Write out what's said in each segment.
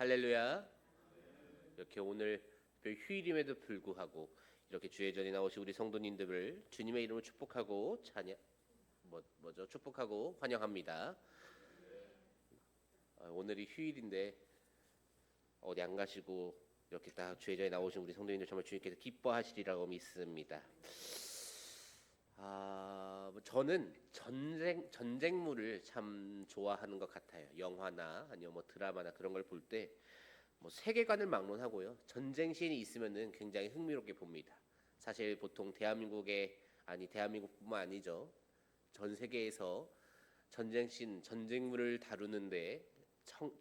할렐루야. 이렇게 오늘 휴일임에도 불구하고 이렇게 주의 전에 나오신 우리 성도님들을 주님의 이름으로 축복하고 축복하고 환영합니다. 오늘이 휴일인데 어디 안 가시고 이렇게 딱 주의 전에 나오신 우리 성도님들 정말 주님께서 기뻐하시리라고 믿습니다. 저는 전쟁물을 참 좋아하는 것 같아요. 영화나 아니면 드라마나 그런 걸 볼 때 세계관을 막론하고요. 전쟁 씬이 있으면은 굉장히 흥미롭게 봅니다. 사실 보통 대한민국뿐만 아니죠. 전 세계에서 전쟁 씬, 전쟁물을 다루는데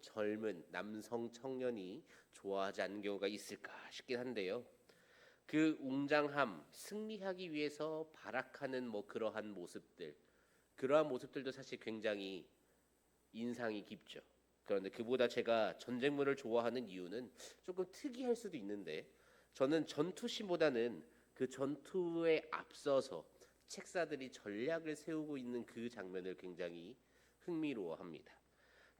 젊은 남성 청년이 좋아하지 않는 경우가 있을까 싶긴 한데요. 그 웅장함, 승리하기 위해서 발악하는 그러한 모습들도 사실 굉장히 인상이 깊죠. 그런데 그보다 제가 전쟁물을 좋아하는 이유는 조금 특이할 수도 있는데, 저는 전투씬보다는 그 전투에 앞서서 책사들이 전략을 세우고 있는 그 장면을 굉장히 흥미로워합니다.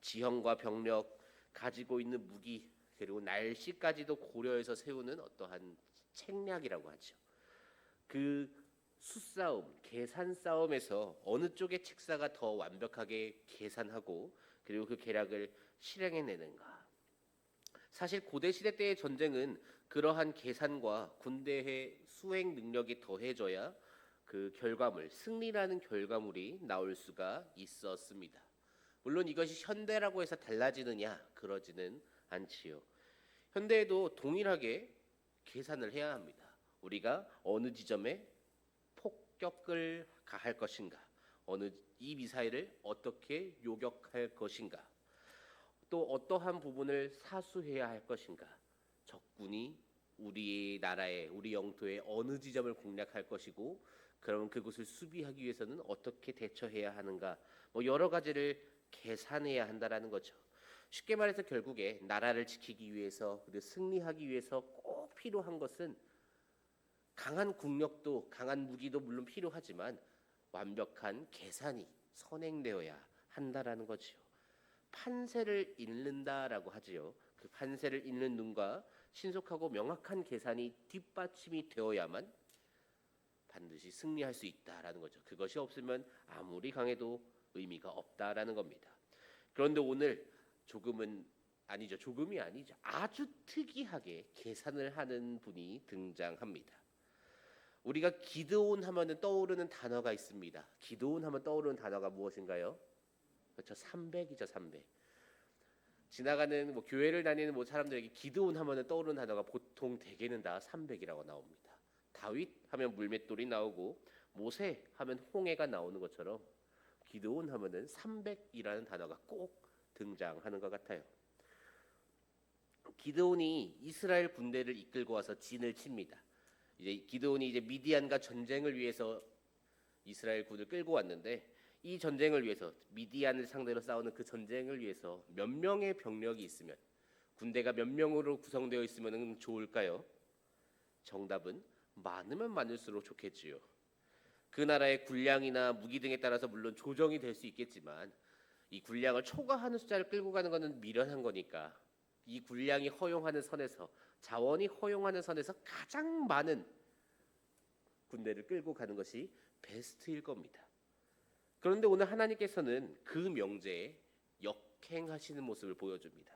지형과 병력, 가지고 있는 무기, 그리고 날씨까지도 고려해서 세우는 어떠한 책략이라고 하죠. 그 수싸움, 계산 싸움에서 어느 쪽의 책사가 더 완벽하게 계산하고 그리고 그 계략을 실행해내는가. 사실 고대 시대 때의 전쟁은 그러한 계산과 군대의 수행 능력이 더해져야 그 결과물, 승리라는 결과물이 나올 수가 있었습니다. 물론 이것이 현대라고 해서 달라지느냐? 그러지는 않지요. 현대에도 동일하게 계산을 해야 합니다. 우리가 어느 지점에 폭격을 가할 것인가, 이 미사일을 어떻게 요격할 것인가, 또 어떠한 부분을 사수해야 할 것인가, 적군이 우리 나라의 우리 영토의 어느 지점을 공략할 것이고, 그럼 그곳을 수비하기 위해서는 어떻게 대처해야 하는가, 여러 가지를 계산해야 한다라는 거죠. 쉽게 말해서 결국에 나라를 지키기 위해서 그리고 승리하기 위해서 꼭 필요한 것은 강한 국력도 강한 무기도 물론 필요하지만 완벽한 계산이 선행되어야 한다라는 거지요. 판세를 읽는다라고 하지요. 그 판세를 읽는 눈과 신속하고 명확한 계산이 뒷받침이 되어야만 반드시 승리할 수 있다라는 거죠. 그것이 없으면 아무리 강해도 의미가 없다라는 겁니다. 그런데 오늘 조금이 아니죠. 아주 특이하게 계산을 하는 분이 등장합니다. 우리가 기드온 하면은 떠오르는 단어가 있습니다. 기드온 하면 떠오르는 단어가 무엇인가요? 그렇죠. 300이죠, 300. 지나가는 교회를 다니는 사람들에게 기드온 하면은 떠오르는 단어가 보통 대개는 다 300이라고 나옵니다. 다윗 하면 물맷돌이 나오고 모세 하면 홍해가 나오는 것처럼 기드온 하면은 300이라는 단어가 꼭 등장하는 것 같아요. 기드온이 이스라엘 군대를 이끌고 와서 진을 칩니다. 기드온이 미디안과 전쟁을 위해서 이스라엘 군을 끌고 왔는데, 이 전쟁을 위해서 미디안을 상대로 싸우는 그 전쟁을 위해서 몇 명의 병력이 있으면, 군대가 몇 명으로 구성되어 있으면 좋을까요? 정답은 많으면 많을수록 좋겠지요. 그 나라의 군량이나 무기 등에 따라서 물론 조정이 될 수 있겠지만, 이 군량을 초과하는 숫자를 끌고 가는 것은 미련한 거니까 이 군량이 허용하는 선에서, 자원이 허용하는 선에서 가장 많은 군대를 끌고 가는 것이 베스트일 겁니다. 그런데 오늘 하나님께서는 그 명제에 역행하시는 모습을 보여줍니다.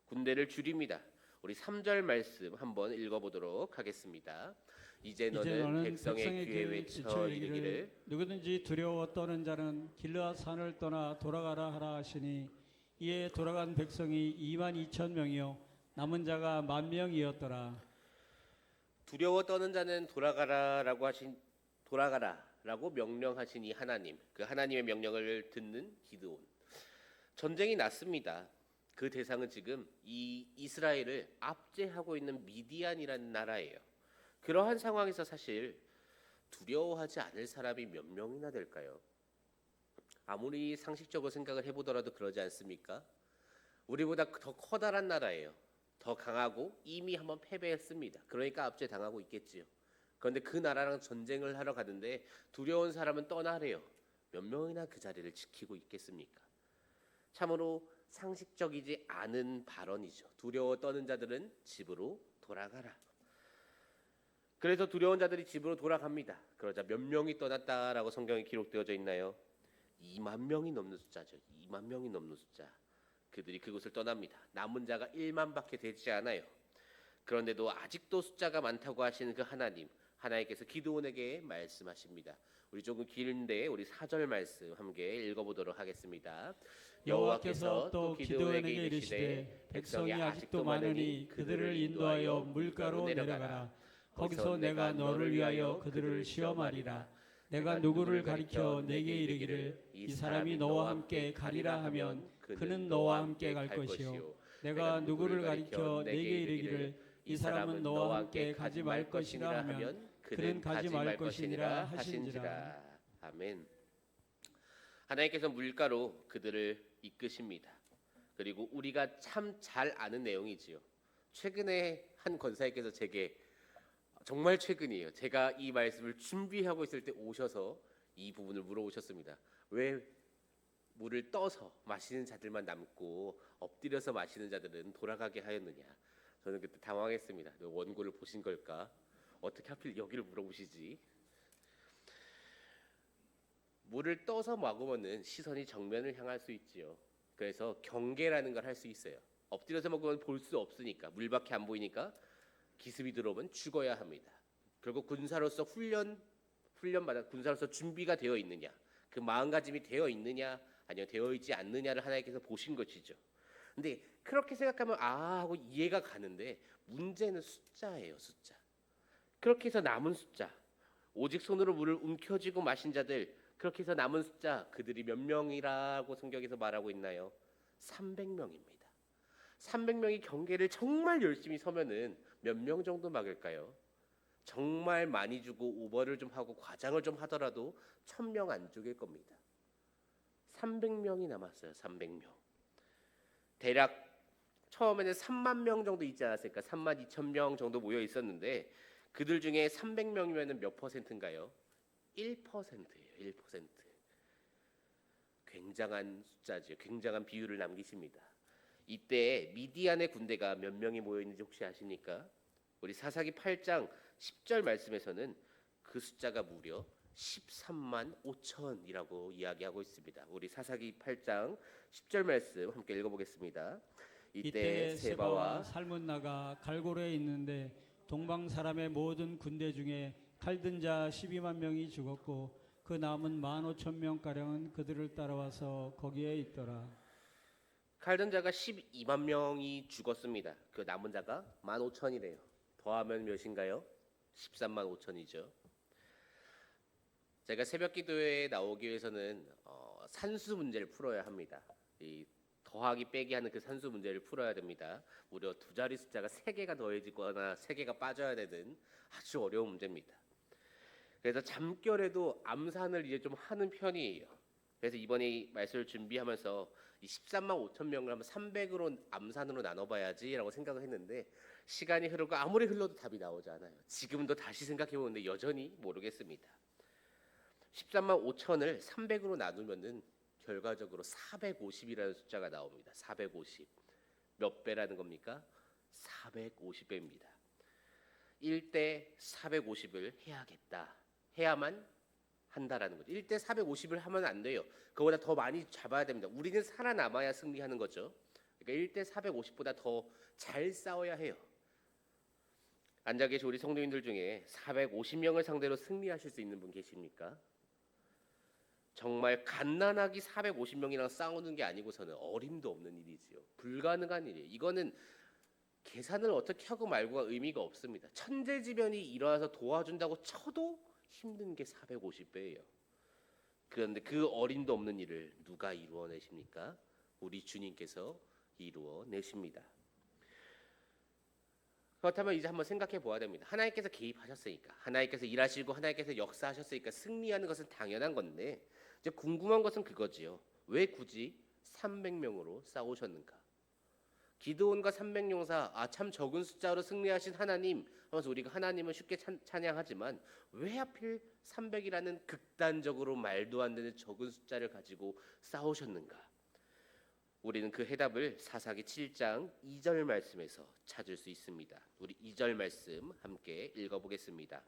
군대를 줄입니다. 우리 3절 말씀 한번 읽어보도록 하겠습니다. 이제 너는 백성의 귀에 외쳐 이르기를 누구든지 두려워 떠는 자는 길르앗 산을 떠나 돌아가라 하라 하시니, 이에 돌아간 백성이 22,000명이요 남은 자가 10,000명이었더라. 두려워 떠는 자는 돌아가라라고 명령하신 이 하나님, 그 하나님의 명령을 듣는 기드온. 전쟁이 났습니다. 그 대상은 지금 이 이스라엘을 압제하고 있는 미디안이라는 나라예요. 그러한 상황에서 사실 두려워하지 않을 사람이 몇 명이나 될까요? 아무리 상식적으로 생각을 해보더라도 그러지 않습니까? 우리보다 더 커다란 나라예요. 더 강하고 이미 한번 패배했습니다. 그러니까 압제당하고 있겠지요. 그런데 그 나라랑 전쟁을 하러 가는데 두려운 사람은 떠나래요. 몇 명이나 그 자리를 지키고 있겠습니까? 참으로 상식적이지 않은 발언이죠. 두려워 떠는 자들은 집으로 돌아가라. 그래서 두려운 자들이 집으로 돌아갑니다. 그러자 몇 명이 떠났다라고 성경에 기록되어져 있나요? 2만 명이 넘는 숫자죠. 2만 명이 넘는 숫자. 그들이 그곳을 떠납니다. 남은 자가 1만밖에 되지 않아요. 그런데도 아직도 숫자가 많다고 하시는 그 하나님께서 기드온에게 말씀하십니다. 우리 조금 긴데 우리 4절 말씀 함께 읽어보도록 하겠습니다. 여호와께서 또 기드온에게 이르시되 백성이 아직도 많으니 그들을 인도하여 물가로 내려가라. 거기서 내가 너를 위하여 그들을 시험하리라. 내가 누구를 가리켜 내게 이르기를 이 사람이 너와 함께 가리라 하면 그는 너와 함께 갈 것이요 내가 누구를 가리켜 내게 이르기를 이 사람은 너와 함께 가지 말 것이라 하면 그는 가지 말 것이니라 하신지라. 아멘. 하나님께서 물가로 그들을 이끄십니다. 그리고 우리가 참 잘 아는 내용이지요. 최근에 한 권사님께서 제게 정말 최근이에요. 제가 이 말씀을 준비하고 있을 때 오셔서 이 부분을 물어보셨습니다. 왜 물을 떠서 마시는 자들만 남고 엎드려서 마시는 자들은 돌아가게 하였느냐. 저는 그때 당황했습니다. 원고를 보신 걸까? 어떻게 하필 여기를 물어보시지? 물을 떠서 먹으면은 시선이 정면을 향할 수 있지요. 그래서 경계라는 걸 할 수 있어요. 엎드려서 먹으면 볼 수 없으니까, 물밖에 안 보이니까 기습이 들어오면 죽어야 합니다. 결국 군사로서 훈련받아 군사로서 준비가 되어 있느냐, 그 마음가짐이 되어 있느냐, 아니면 되어 있지 않느냐를 하나님께서 보신 것이죠. 근데 그렇게 생각하면 하고 이해가 가는데 문제는 숫자예요. 숫자. 그렇게 해서 남은 숫자, 오직 손으로 물을 움켜쥐고 마신 자들, 그렇게 해서 남은 숫자, 그들이 몇 명이라고 성경에서 말하고 있나요? 300명입니다. 300명이 경계를 정말 열심히 서면은 몇 명 정도 막을까요? 정말 많이 주고 오버를 좀 하고 과장을 좀 하더라도 1000명 안 죽일 겁니다. 300명이 남았어요. 300명. 대략 처음에는 3만 명 정도 있지 않았을까? 3만 2천 명 정도 모여 있었는데 그들 중에 300명이면 몇 퍼센트인가요? 1%예요. 1%. 굉장한 숫자죠. 굉장한 비율을 남기십니다. 이때 미디안의 군대가 몇 명이 모여 있는지 혹시 아십니까? 우리 사사기 8장 10절 말씀에서는 그 숫자가 무려 13만 5천이라고 이야기하고 있습니다. 우리 사사기 8장 10절 말씀 함께 읽어보겠습니다. 이때 세바와 살문나가 갈고리에 있는데 동방 사람의 모든 군대 중에 칼든 자 12만 명이 죽었고 그 남은 15,000명가량은 그들을 따라와서 거기에 있더라. 칼든 자가 12만 명이 죽었습니다. 그 남은 자가 15,000이래요. 더하면 몇인가요? 13만 5천이죠. 제가 새벽 기도회에 나오기 위해서는 산수 문제를 풀어야 합니다. 이 더하기 빼기 하는 그 산수 문제를 풀어야 됩니다. 무려 두 자리 숫자가 3개가 더해지거나 3개가 빠져야 되는 아주 어려운 문제입니다. 그래서 잠결에도 암산을 이제 좀 하는 편이에요. 그래서 이번에 이 말씀을 준비하면서 이 13만 5천 명을 한번 300으로 암산으로 나눠봐야지라고 생각을 했는데 시간이 흐르고 아무리 흘러도 답이 나오지 않아요. 지금도 다시 생각해보는데 여전히 모르겠습니다. 13만 5천을 300으로 나누면은 결과적으로 450이라는 숫자가 나옵니다. 450. 몇 배라는 겁니까? 450배입니다. 1대 450을 해야겠다. 해야만 한다라는 거죠. 1대 450을 하면 안 돼요. 그거보다 더 많이 잡아야 됩니다. 우리는 살아남아야 승리하는 거죠. 그러니까 1대 450보다 더 잘 싸워야 해요. 앉아 계신 우리 성도님들 중에 450명을 상대로 승리하실 수 있는 분 계십니까? 정말 갓난아기 450명이랑 싸우는 게 아니고서는 어림도 없는 일이지요. 불가능한 일이에요. 이거는 계산을 어떻게 하고 말고가 의미가 없습니다. 천재지변이 일어나서 도와준다고 쳐도 힘든 게 450배예요. 그런데 그 어림도 없는 일을 누가 이루어내십니까? 우리 주님께서 이루어내십니다. 그렇다면 이제 한번 생각해 보아야 됩니다. 하나님께서 개입하셨으니까, 하나님께서 일하시고 하나님께서 역사하셨으니까 승리하는 것은 당연한 건데 이제 궁금한 것은 그거지요. 왜 굳이 300명으로 싸우셨는가? 기드온과 300용사, 참 적은 숫자로 승리하신 하나님 하면서 우리가 하나님은 쉽게 찬양하지만 왜 하필 300이라는 극단적으로 말도 안 되는 적은 숫자를 가지고 싸우셨는가? 우리는 그 해답을 사사기 7장 2절 말씀에서 찾을 수 있습니다. 우리 2절 말씀 함께 읽어보겠습니다.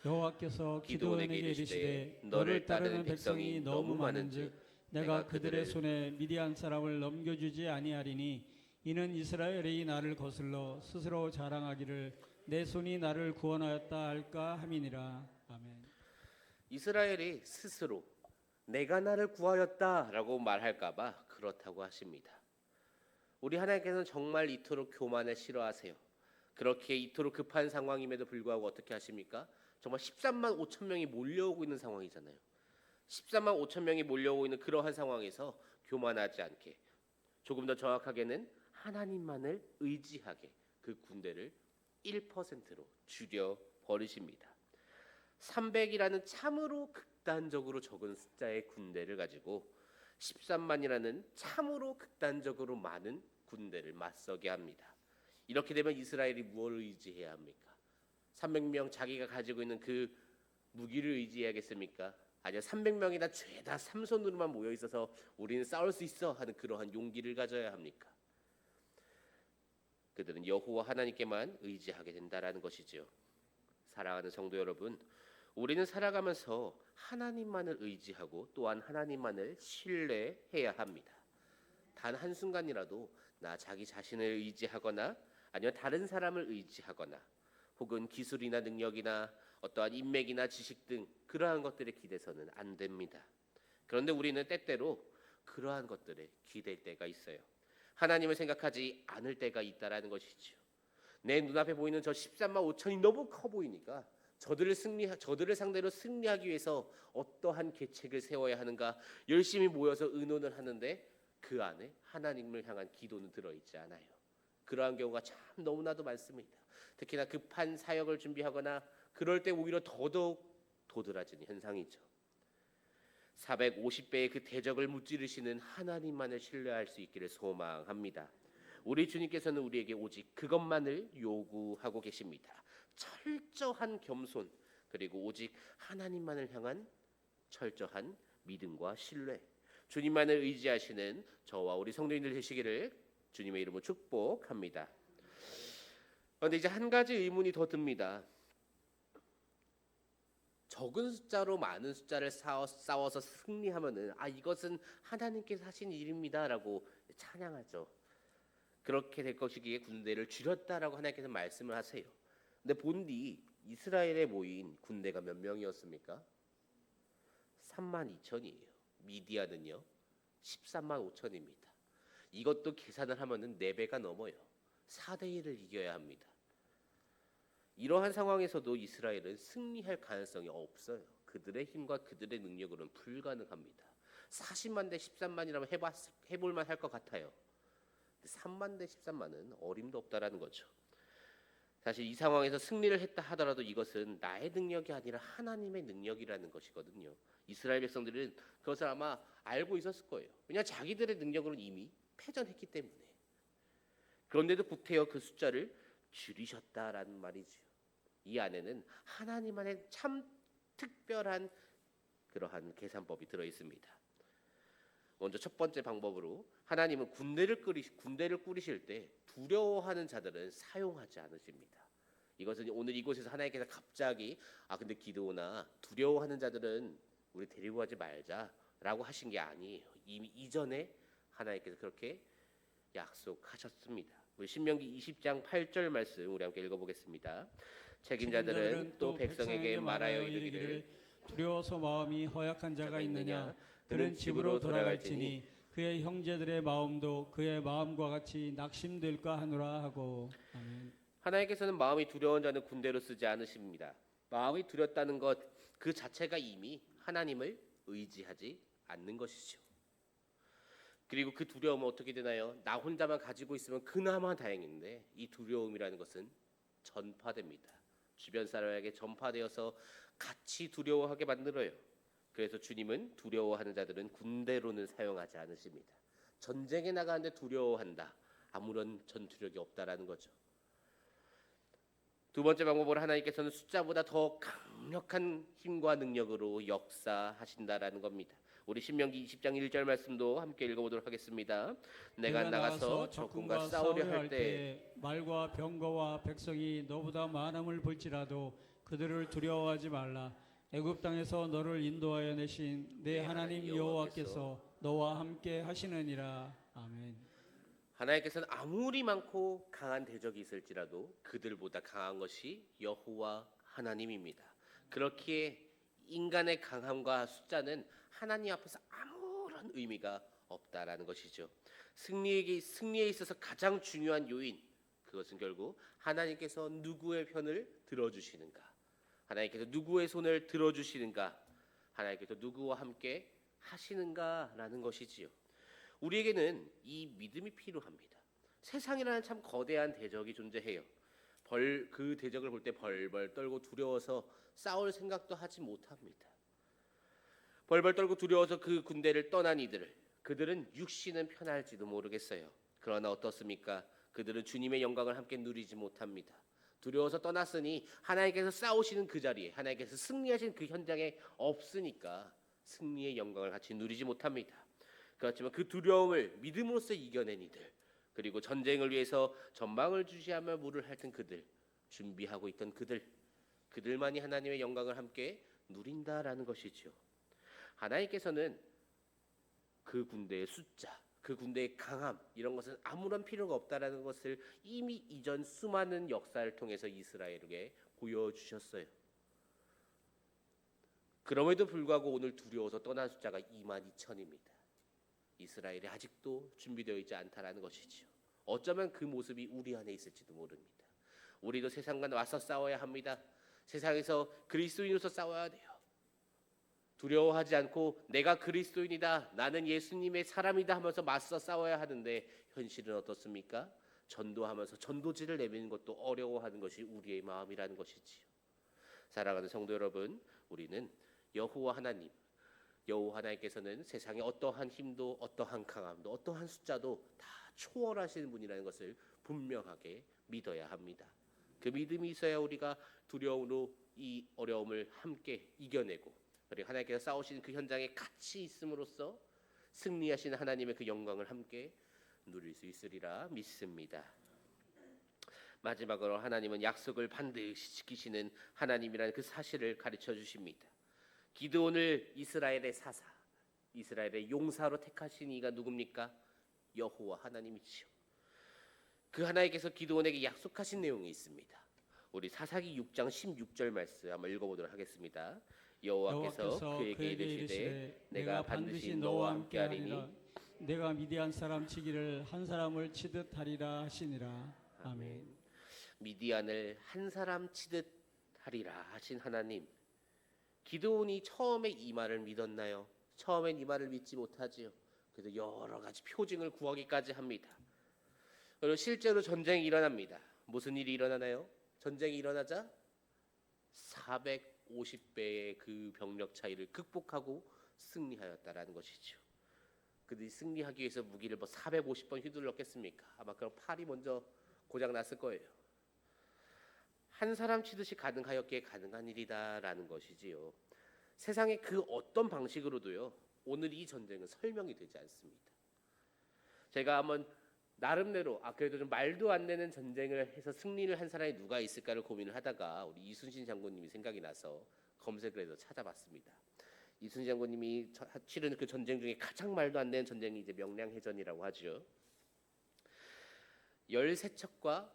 여호와께서 기드온에게 이르시되 너를 따르는 백성이 너무 많은즉 내가 그들의 손에 미디안 사람을 넘겨주지 아니하리니 이는 이스라엘이 나를 거슬러 스스로 자랑하기를 내 손이 나를 구원하였다 할까 함이니라. 아멘. 이스라엘이 스스로 내가 나를 구하였다라고 말할까봐 그렇다고 하십니다. 우리 하나님께서는 정말 이토록 교만을 싫어하세요. 그렇게 이토록 급한 상황임에도 불구하고 어떻게 하십니까? 정말 13만 5천 명이 몰려오고 있는 상황이잖아요. 13만 5천 명이 몰려오고 있는 그러한 상황에서 교만하지 않게, 조금 더 정확하게는 하나님만을 의지하게 그 군대를 1%로 줄여 버리십니다. 300이라는 참으로 극단적으로 적은 숫자의 군대를 가지고 13만이라는 참으로 극단적으로 많은 군대를 맞서게 합니다. 이렇게 되면 이스라엘이 무엇을 의지해야 합니까? 300명 자기가 가지고 있는 그 무기를 의지해야겠습니까? 아니요, 300명이나 죄다 삼손으로만 모여 있어서 우리는 싸울 수 있어 하는 그러한 용기를 가져야 합니까? 그들은 여호와 하나님께만 의지하게 된다라는 것이지요. 사랑하는 성도 여러분, 우리는 살아가면서 하나님만을 의지하고 또한 하나님만을 신뢰해야 합니다. 단 한순간이라도 나 자기 자신을 의지하거나 아니면 다른 사람을 의지하거나 혹은 기술이나 능력이나 어떠한 인맥이나 지식 등 그러한 것들에 기대서는 안 됩니다. 그런데 우리는 때때로 그러한 것들에 기댈 때가 있어요. 하나님을 생각하지 않을 때가 있다라는 것이죠. 내 눈앞에 보이는 저 13만 5천이 너무 커 보이니까 저들을 상대로 승리하기 위해서 어떠한 계책을 세워야 하는가 열심히 모여서 의논을 하는데 그 안에 하나님을 향한 기도는 들어있지 않아요. 그러한 경우가 참 너무나도 많습니다. 특히나 급한 사역을 준비하거나 그럴 때 오히려 더더욱 도드라지는 현상이죠. 450배의 그 대적을 무찌르시는 하나님만을 신뢰할 수 있기를 소망합니다. 우리 주님께서는 우리에게 오직 그것만을 요구하고 계십니다. 철저한 겸손, 그리고 오직 하나님만을 향한 철저한 믿음과 신뢰, 주님만을 의지하시는 저와 우리 성도님들 되시기를 주님의 이름으로 축복합니다. 그런데 이제 한 가지 의문이 더 듭니다. 적은 숫자로 많은 숫자를 싸워서 승리하면은 이것은 하나님께서 하신 일입니다라고 찬양하죠. 그렇게 될 것이기에 군대를 줄였다라고 하나님께서 말씀을 하세요. 근데 본디 이스라엘에 모인 군대가 몇 명이었습니까? 3만 2천이에요. 미디안은요 13만 5천입니다. 이것도 계산을 하면은 4배가 넘어요. 4대 1을 이겨야 합니다. 이러한 상황에서도 이스라엘은 승리할 가능성이 없어요. 그들의 힘과 그들의 능력으로는 불가능합니다. 40만 대 13만이라면 해볼만 할 것 같아요. 3만 대 13만은 어림도 없다라는 거죠. 사실 이 상황에서 승리를 했다 하더라도 이것은 나의 능력이 아니라 하나님의 능력이라는 것이거든요. 이스라엘 백성들은 그것을 아마 알고 있었을 거예요. 왜냐하면 자기들의 능력으로는 이미 패전했기 때문에. 그런데도 구태여 그 숫자를 줄이셨다라는 말이지요. 이 안에는 하나님만의 참 특별한 그러한 계산법이 들어 있습니다. 먼저 첫 번째 방법으로 하나님은 군대를 꾸리실 때 두려워하는 자들은 사용하지 않으십니다. 이것은 오늘 이곳에서 하나님께서 갑자기 근데 기드온아 두려워하는 자들은 우리 데리고 가지 말자라고 하신 게 아니에요. 이미 이전에 하나님께서 그렇게 약속하셨습니다. 우리 신명기 20장 8절 말씀 우리 함께 읽어보겠습니다. 책임자들은 또 백성에게 말하여 이르기를 두려워서 마음이 허약한 자가 있느냐 그는 집으로 돌아갈지니 그의 형제들의 마음도 그의 마음과 같이 낙심될까 하노라 하고. 아멘. 하나님께서는 마음이 두려운 자는 군대로 쓰지 않으십니다. 마음이 두렵다는 것 그 자체가 이미 하나님을 의지하지 않는 것이죠. 그리고 그 두려움은 어떻게 되나요? 나 혼자만 가지고 있으면 그나마 다행인데 이 두려움이라는 것은 전파됩니다. 주변 사람에게 전파되어서 같이 두려워하게 만들어요. 그래서 주님은 두려워하는 자들은 군대로는 사용하지 않으십니다. 전쟁에 나가는데 두려워한다. 아무런 전투력이 없다라는 거죠. 두 번째 방법으로 하나님께서는 숫자보다 더 강력한 힘과 능력으로 역사하신다라는 겁니다. 우리 신명기 20장 1절 말씀도 함께 읽어보도록 하겠습니다. 내가 나가서 적군과 싸우려 할 때 말과 병거와 백성이 너보다 많음을 볼지라도 그들을 두려워하지 말라. 애굽 땅에서 너를 인도하여 내신 내 하나님 여호와께서 너와 함께 하시느니라. 아멘. 하나님께서는 아무리 많고 강한 대적이 있을지라도 그들보다 강한 것이 여호와 하나님입니다. 그렇기에 인간의 강함과 숫자는 하나님 앞에서 아무런 의미가 없다라는 것이죠. 승리에 있어서 가장 중요한 요인, 그것은 결국 하나님께서 누구의 편을 들어주시는가, 하나님께서 누구의 손을 들어주시는가, 하나님께서 누구와 함께 하시는가라는 것이지요. 우리에게는 이 믿음이 필요합니다. 세상이라는 참 거대한 대적이 존재해요. 그 대적을 볼 때 벌벌 떨고 두려워서 싸울 생각도 하지 못합니다. 벌벌 떨고 두려워서 그 군대를 떠난 그들은 육신은 편할지도 모르겠어요. 그러나 어떻습니까? 그들은 주님의 영광을 함께 누리지 못합니다. 두려워서 떠났으니 하나님께서 싸우시는 그 자리에, 하나님께서 승리하신 그 현장에 없으니까 승리의 영광을 같이 누리지 못합니다. 그렇지만 그 두려움을 믿음으로써 이겨낸 이들, 그리고 전쟁을 위해서 전망을 주시하며 물을 핥은 그들, 준비하고 있던 그들만이 하나님의 영광을 함께 누린다라는 것이죠. 하나님께서는 그 군대의 숫자, 그 군대의 강함, 이런 것은 아무런 필요가 없다라는 것을 이미 이전 수많은 역사를 통해서 이스라엘에게 보여주셨어요. 그럼에도 불구하고 오늘 두려워서 떠난 숫자가 22,000입니다. 이스라엘이 아직도 준비되어 있지 않다라는 것이죠. 어쩌면 그 모습이 우리 안에 있을지도 모릅니다. 우리도 세상과 맞서 싸워야 합니다. 세상에서 그리스도인으로서 싸워야 돼요. 두려워하지 않고 내가 그리스도인이다, 나는 예수님의 사람이다 하면서 맞서 싸워야 하는데 현실은 어떻습니까? 전도하면서 전도지를 내미는 것도 어려워하는 것이 우리의 마음이라는 것이지요. 사랑하는 성도 여러분, 우리는 여호와 하나님께서는 세상에 어떠한 힘도 어떠한 강함도 어떠한 숫자도 다 초월하시는 분이라는 것을 분명하게 믿어야 합니다. 그 믿음이 있어야 우리가 두려움으로 이 어려움을 함께 이겨내고, 그리고 하나님께서 싸우시는 그 현장에 같이 있음으로써 승리하시는 하나님의 그 영광을 함께 누릴 수 있으리라 믿습니다. 마지막으로 하나님은 약속을 반드시 지키시는 하나님이라는 그 사실을 가르쳐 주십니다. 기드온을 이스라엘의 사사, 이스라엘의 용사로 택하신 이가 누굽니까? 여호와 하나님이시요. 그 하나님께서 기드온에게 약속하신 내용이 있습니다. 우리 사사기 6장 16절 말씀 한번 읽어보도록 하겠습니다. 여호와께서 그에게 이르시되 내가 반드시 너와 함께하리니 내가 미디안 사람 치기를 한 사람을 치듯 하리라 하시니라. 아멘. 미디안을 한 사람 치듯 하리라 하신 하나님, 기드온이 처음에 이 말을 믿었나요? 처음엔 이 말을 믿지 못하지요. 그래서 여러 가지 표징을 구하기까지 합니다. 그리고 실제로 전쟁이 일어납니다. 무슨 일이 일어나나요? 전쟁이 일어나자 450배의 그 병력 차이를 극복하고 승리하였다라는 것이죠. 그들이 승리하기 위해서 무기를 450번 휘둘렀겠습니까? 아마 그럼 팔이 먼저 고장 났을 거예요. 한 사람 치듯이 가능하였기에 가능한 일이다라는 것이지요. 세상의 그 어떤 방식으로도요, 오늘 이 전쟁은 설명이 되지 않습니다. 제가 한번 나름대로 그래도 좀 말도 안 되는 전쟁을 해서 승리를 한 사람이 누가 있을까를 고민을 하다가 우리 이순신 장군님이 생각이 나서 검색을 해서 찾아봤습니다. 이순신 장군님이 치른 그 전쟁 중에 가장 말도 안 되는 전쟁이 이제 명량해전이라고 하죠. 13척과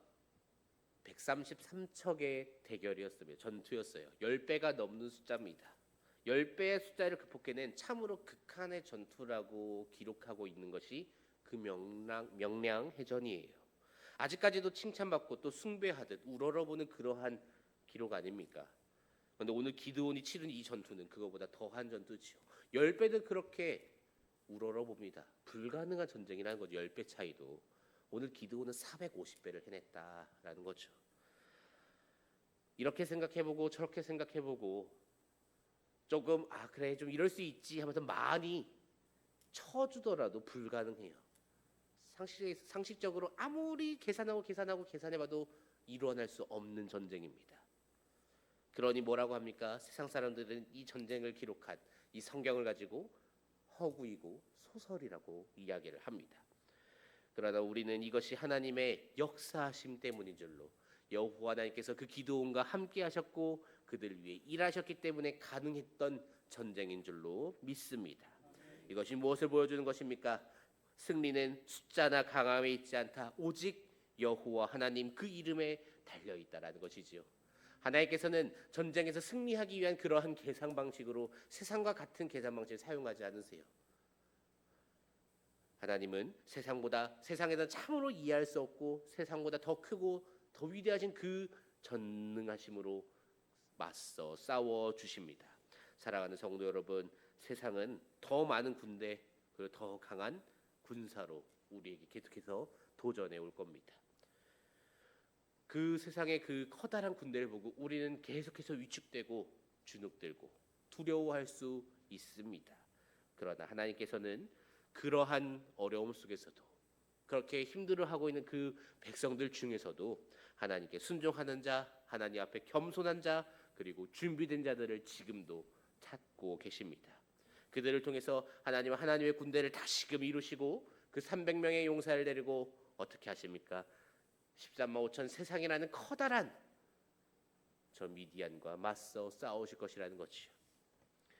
133척의 대결이었으며 전투였어요. 10배가 넘는 숫자입니다. 10배의 숫자를 극복해낸 참으로 극한의 전투라고 기록하고 있는 것이 그 명량해전이에요. 아직까지도 칭찬받고 또 숭배하듯 우러러보는 그러한 기록 아닙니까? 그런데 오늘 기드온이 치른 이 전투는 그거보다 더한 전투지요. 10배는 그렇게 우러러봅니다. 불가능한 전쟁이라는 거죠. 10배 차이도. 오늘 기드온은 450배를 해냈다라는 거죠. 이렇게 생각해보고 저렇게 생각해보고 조금 그래 좀 이럴 수 있지 하면서 많이 쳐주더라도 불가능해요. 상식적으로 아무리 계산해봐도 일어날 수 없는 전쟁입니다. 그러니 뭐라고 합니까? 세상 사람들은 이 전쟁을 기록한 이 성경을 가지고 허구이고 소설이라고 이야기를 합니다. 그러나 우리는 이것이 하나님의 역사하심 때문인 줄로, 여호와 하나님께서 그 기드온과 함께 하셨고 그들 위해 일하셨기 때문에 가능했던 전쟁인 줄로 믿습니다. 이것이 무엇을 보여주는 것입니까? 승리는 숫자나 강함에 있지 않다. 오직 여호와 하나님 그 이름에 달려 있다라는 것이지요. 하나님께서는 전쟁에서 승리하기 위한 그러한 계산 방식으로 세상과 같은 계산 방식을 사용하지 않으세요. 하나님은 세상에서 참으로 이해할 수 없고 세상보다 더 크고 더 위대하신 그 전능하심으로 맞서 싸워 주십니다. 사랑하는 성도 여러분, 세상은 더 많은 군대 그리고 더 강한 군사로 우리에게 계속해서 도전해 올 겁니다. 그 세상의 그 커다란 군대를 보고 우리는 계속해서 위축되고 주눅들고 두려워할 수 있습니다. 그러나 하나님께서는 그러한 어려움 속에서도 그렇게 힘들어하고 있는 그 백성들 중에서도 하나님께 순종하는 자, 하나님 앞에 겸손한 자, 그리고 준비된 자들을 지금도 찾고 계십니다. 그들을 통해서 하나님은 하나님의 군대를 다시금 이루시고 그 300명의 용사를 데리고 어떻게 하십니까? 13만 5천 세상이라는 커다란 저 미디안과 맞서 싸우실 것이라는 것이요.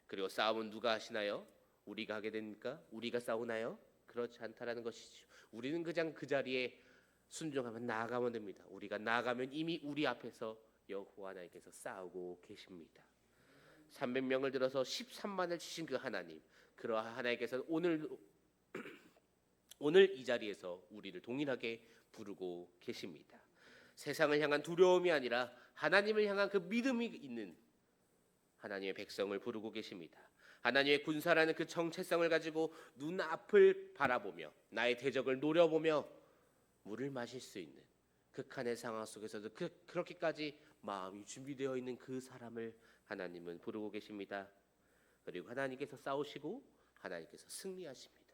그리고 싸움은 누가 하시나요? 우리가 하게 됩니까? 우리가 싸우나요? 그렇지 않다라는 것이죠. 우리는 그냥 그 자리에 순종하면 나아가면 됩니다. 우리가 나아가면 이미 우리 앞에서 여호와 하나님께서 싸우고 계십니다. 300명을 들어서 13만을 치신 그 하나님, 그러한 하나님께서 오늘 이 자리에서 우리를 동일하게 부르고 계십니다. 세상을 향한 두려움이 아니라 하나님을 향한 그 믿음이 있는 하나님의 백성을 부르고 계십니다. 하나님의 군사라는 그 정체성을 가지고 눈앞을 바라보며 나의 대적을 노려보며 물을 마실 수 있는 극한의 상황 속에서도 그렇게까지 마음이 준비되어 있는 그 사람을 하나님은 부르고 계십니다. 그리고 하나님께서 싸우시고 하나님께서 승리하십니다.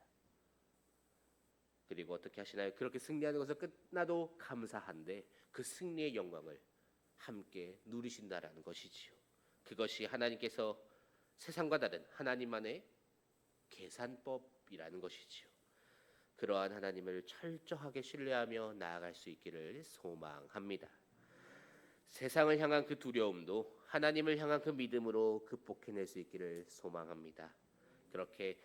그리고 어떻게 하시나요? 그렇게 승리하는 것을 끝나도 감사한데 그 승리의 영광을 함께 누리신다라는 것이지요. 그것이 하나님께서 세상과 다른 하나님만의 계산법이라는 것이지요. 그러한 하나님을 철저하게 신뢰하며 나아갈 수 있기를 소망합니다. 세상을 향한 그 두려움도 하나님을 향한 그 믿음으로 극복해낼 수 있기를 소망합니다. 그렇게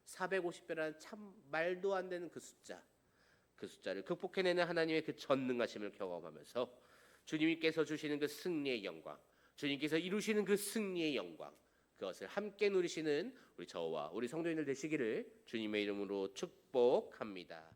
450배라는 참 말도 안 되는 그 숫자를 극복해내는 하나님의 그 전능하심을 경험하면서 주님께서 주시는 그 승리의 영광, 주님께서 이루시는 그 승리의 영광, 그것을 함께 누리시는 우리 저와 우리 성도님들 되시기를 주님의 이름으로 축복합니다.